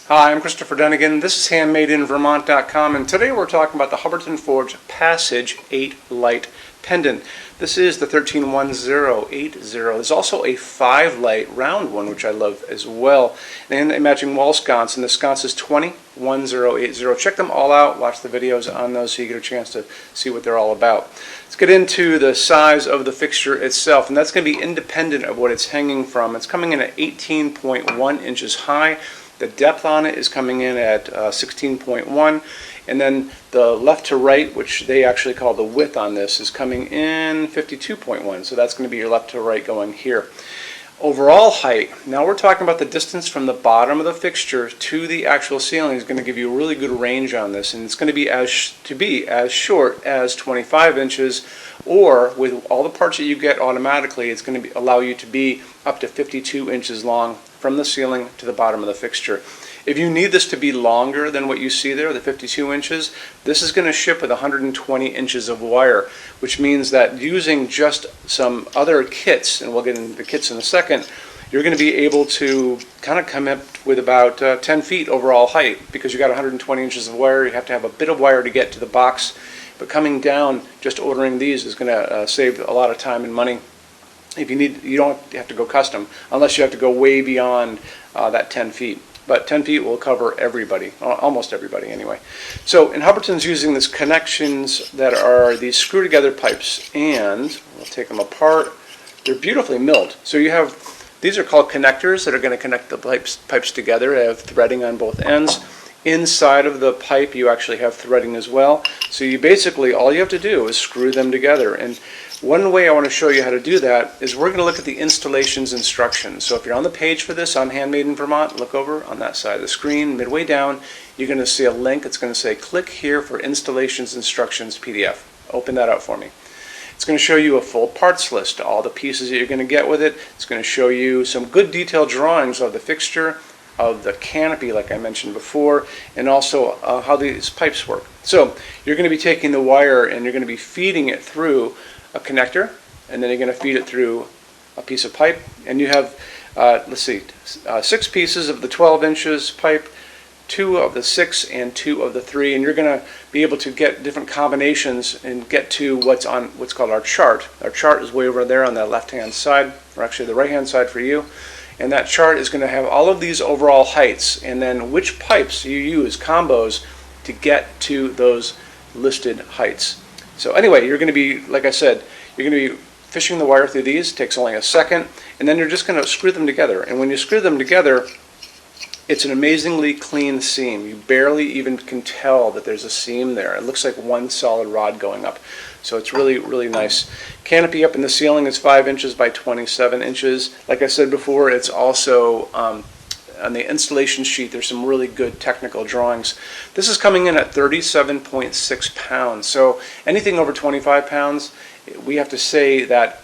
Hi, I'm Christopher Dunnigan. This is HandmadeInVermont.com, and today we're talking about the Hubbardton Forge Passage 8 Light Pendant. This is the 131080. There's also a 5 light round one, which I love as well, and a matching wall sconce, and the sconce is 201080. Check them all out. Watch the videos on those so you get a chance to see what they're all about. Let's get into the size of the fixture itself, and that's going to be independent of what it's hanging from. It's coming in at 18.1 inches high. The depth on it is coming in at 16.1, and then the left to right, which they actually call the width on this, is coming in 52.1. So that's going to be your left to right going here. Overall height, now we're talking about the distance from the bottom of the fixture to the actual ceiling is going to give you a really good range on this, and it's going to be as short as 25 inches, or with all the parts that you get automatically, it's going to allow you to be up to 52 inches long from the ceiling to the bottom of the fixture. If you need this to be longer than what you see there, the 52 inches, this is going to ship with 120 inches of wire, which means that using just some other kits, and we'll get into the kits in a second, you're going to be able to kind of come up with about 10 feet overall height, because you got 120 inches of wire. You have to have a bit of wire to get to the box, but coming down, just ordering these is going to save a lot of time and money. If you need, you don't have to go custom unless you have to go way beyond that 10 feet. But 10 feet will cover everybody, almost everybody anyway. So in Hubbardton's using these connections that are these screw together pipes, and we'll take them apart. They're beautifully milled. So you have, these are called connectors that are going to connect the pipes together. They have threading on both ends. Inside of the pipe you actually have threading as well. So you basically, all you have to do is screw them together. And one way I want to show you how to do that is we're going to look at the installations instructions. So if you're on the page for this on Handmade in Vermont, look over on that side of the screen, midway down, you're going to see a link. It's going to say click here for installations instructions PDF. Open that up for me. It's going to show you a full parts list, all the pieces that you're going to get with it. It's going to show you some good detailed drawings of the fixture, of the canopy like I mentioned before, and also how these pipes work. So you're going to be taking the wire and you're going to be feeding it through a connector, and then you're going to feed it through a piece of pipe, and you have let's see, 6 pieces of the 12 inches pipe, 2 of the 6 and 2 of the 3, and you're going to be able to get different combinations and get to what's on what's called our chart. Our chart is way over there on the left hand side, or actually the right hand side for you. And that chart is going to have all of these overall heights, and then which pipes you use, combos, to get to those listed heights. So anyway, you're going to be, like I said, you're going to be fishing the wire through these. It takes only a second, and then you're just going to screw them together. And when you screw them together, it's an amazingly clean seam. You barely even can tell that there's a seam there. It looks like one solid rod going up. So it's really, really nice. Canopy up in the ceiling is 5 inches by 27 inches. Like I said before, it's also on the installation sheet, there's some really good technical drawings. This is coming in at 37.6 pounds. So anything over 25 pounds, we have to say that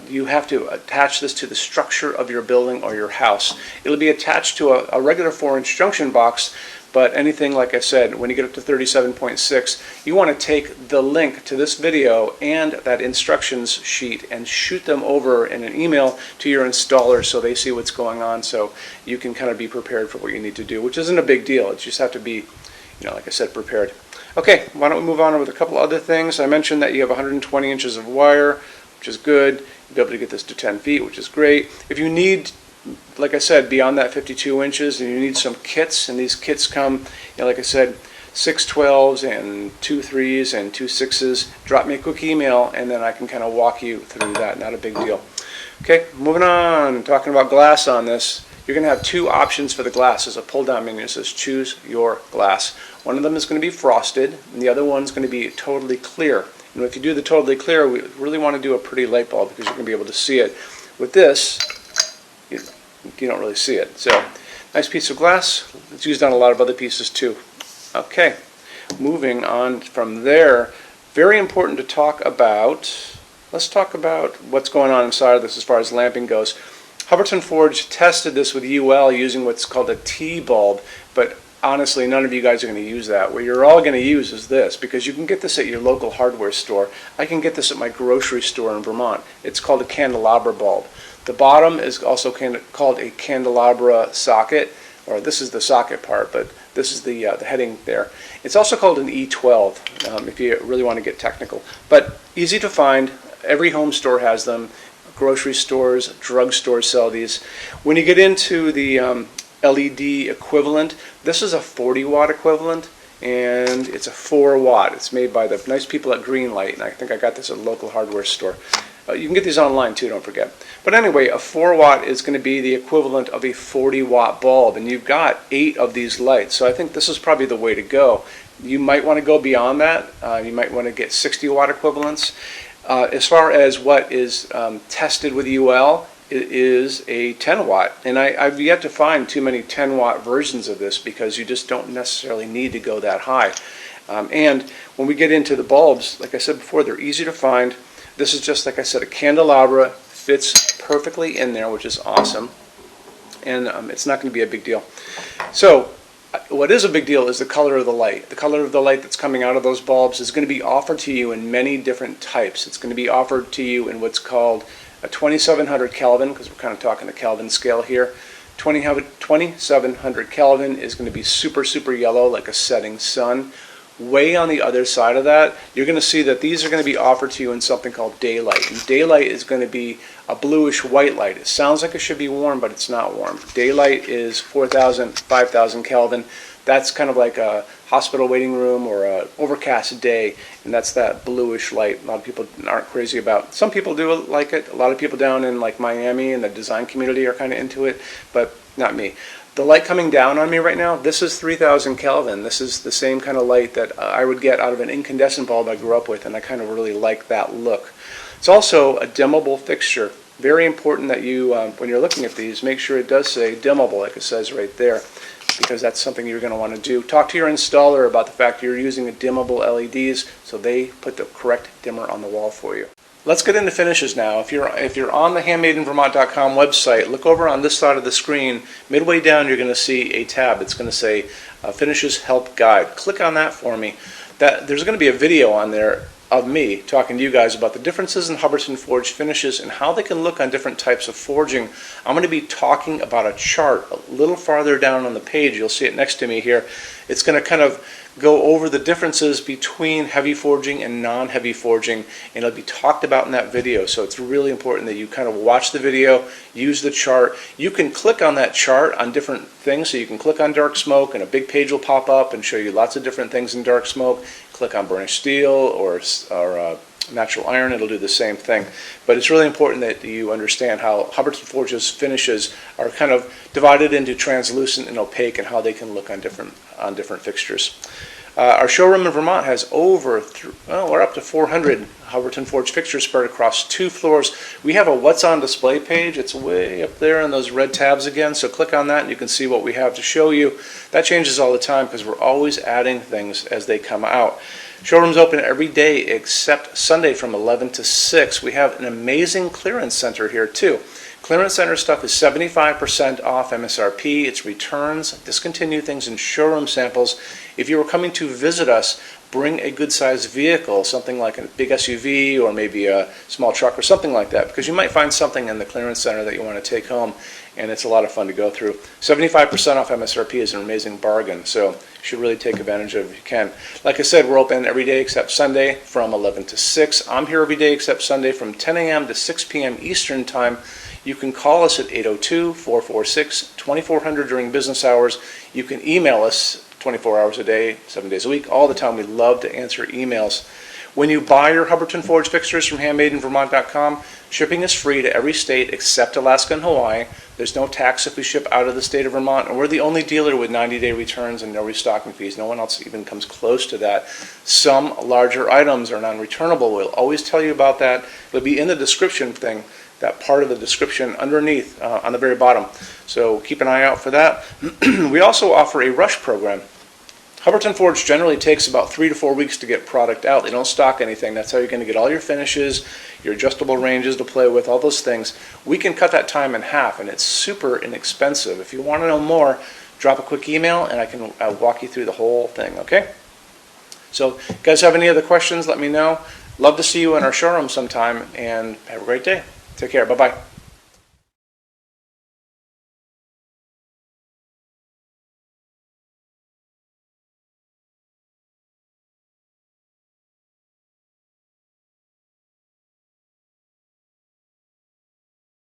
you have to attach this to the structure of your building or your house. It'll be attached to a regular 4-inch junction box, but anything, like I said, when you get up to 37.6, you want to take the link to this video and that instructions sheet and shoot them over in an email to your installer so they see what's going on, so you can kind of be prepared for what you need to do, which isn't a big deal. It just have to be, like I said, prepared. Okay, why don't we move on with a couple other things. I mentioned that you have 120 inches of wire, which is good. You'll be able to get this to 10 feet, which is great. If you need, like I said, beyond that 52 inches, and you need some kits, and these kits come, like I said, 6 12s and 2 3s and 2 6s. Drop me a quick email, and then I can kind of walk you through that. Not a big deal. Okay, moving on, talking about glass on this. You're going to have 2 options for the glass. There's a pull-down menu that says choose your glass. One of them is going to be frosted, and the other one's going to be totally clear. And if you do the totally clear, we really want to do a pretty light bulb because you're going to be able to see it. With this, you don't really see it. So, nice piece of glass. It's used on a lot of other pieces too. Okay, moving on from there. Very important to talk about. Let's talk about what's going on inside of this as far as lamping goes. Hubbardton Forge tested this with UL using what's called a T-bulb, but honestly, none of you guys are going to use that. What you're all going to use is this, because you can get this at your local hardware store. I can get this at my grocery store in Vermont. It's called a candelabra bulb. The bottom is also called a candelabra socket. or this is the socket part, but this is the heading there. It's also called an E12 if you really want to get technical, but easy to find. Every home store has them. Grocery stores, drugstores sell these. When you get into the LED equivalent, this is a 40 watt equivalent, and it's a 4 watt. It's made by the nice people at Greenlight, and I think I got this at a local hardware store. You can get these online too, don't forget. But anyway, a 4 watt is going to be the equivalent of a 40 watt bulb, and you've got 8 of these lights, so I think this is probably the way to go. You might want to go beyond that. You might want to get 60 watt equivalents. As far as what is tested with UL, it is a 10 watt, and I've yet to find too many 10 watt versions of this because you just don't necessarily need to go that high. And when we get into the bulbs, like I said before, they're easy to find. This is just, like I said, a candelabra, fits perfectly in there, which is awesome, and it's not going to be a big deal. So what is a big deal is the color of the light. The color of the light that's coming out of those bulbs is going to be offered to you in many different types. It's going to be offered to you in what's called a 2700 Kelvin, because we're kind of talking the Kelvin scale here. 2700 Kelvin is going to be super, super yellow, like a setting sun. Way on the other side of that, you're going to see that these are going to be offered to you in something called daylight. And daylight is going to be a bluish white light. It sounds like it should be warm, but it's not warm. Daylight is 4,000, 5,000 Kelvin. That's kind of like a hospital waiting room or an overcast day, and that's that bluish light a lot of people aren't crazy about. Some people do like it. A lot of people down in like Miami and the design community are kind of into it, but not me. The light coming down on me right now, this is 3,000 Kelvin. This is the same kind of light that I would get out of an incandescent bulb I grew up with, and I kind of really like that look. It's also a dimmable fixture. Very important that you, when you're looking at these, make sure it does say dimmable, like it says right there, because that's something you're going to want to do. Talk to your installer about the fact you're using dimmable LEDs, so they put the correct dimmer on the wall for you. Let's get into finishes now. If you're on the HandmadeInVermont.com website, look over on this side of the screen. Midway down, you're going to see a tab. It's going to say Finishes Help Guide. Click on that for me. There's going to be a video on there of me talking to you guys about the differences in Hubbardton forged finishes and how they can look on different types of forging. I'm going to be talking about a chart a little farther down on the page. You'll see it next to me here. It's going to kind of go over the differences between heavy forging and non-heavy forging, and it'll be talked about in that video. So it's really important that you kind of watch the video, use the chart. You can click on that chart on different things. So you can click on dark smoke and a big page will pop up and show you lots of different things in dark smoke. Click on burnished steel or natural iron, it'll do the same thing. But it's really important that you understand how Hubbardton Forge's finishes are kind of divided into translucent and opaque and how they can look on different fixtures. Our showroom in Vermont has we're up to 400 Hubbardton Forge fixtures spread across 2 floors. We have a What's on Display page. It's way up there in those red tabs again, so click on that and you can see what we have to show you. That changes all the time because we're always adding things as they come out. Showroom's open every day except Sunday from 11 to 6. We have an amazing clearance center here too. Clearance center stuff is 75% off MSRP. It's returns, discontinued things, and showroom samples. If you were coming to visit us, bring a good-sized vehicle, something like a big SUV or maybe a small truck or something like that, because you might find something in the clearance center that you want to take home, and it's a lot of fun to go through. 75% off MSRP is an amazing bargain, so you should really take advantage of it if you can. Like I said, we're open every day except Sunday from 11 to 6. I'm here every day except Sunday from 10 a.m. to 6 p.m. Eastern Time. You can call us at 802-446-2400 during business hours. You can email us 24 hours a day, 7 days a week, all the time. We love to answer emails. When you buy your Hubbardton Forge fixtures from HandmadeInVermont.com, shipping is free to every state except Alaska and Hawaii. There's no tax if we ship out of the state of Vermont, and we're the only dealer with 90-day returns and no restocking fees. No one else even comes close to that. Some larger items are non-returnable. We'll always tell you about that. It'll be in the description thing, that part of the description underneath on the very bottom. So keep an eye out for that. We also offer a rush program. Hubbardton Forge generally takes about 3 to 4 weeks to get product out. They don't stock anything. That's how you're going to get all your finishes, your adjustable ranges to play with, all those things. We can cut that time in half, and it's super inexpensive. If you want to know more, drop a quick email, and I can walk you through the whole thing, okay? So, guys have any other questions, let me know. Love to see you in our showroom sometime, and have a great day. Take care. Bye-bye.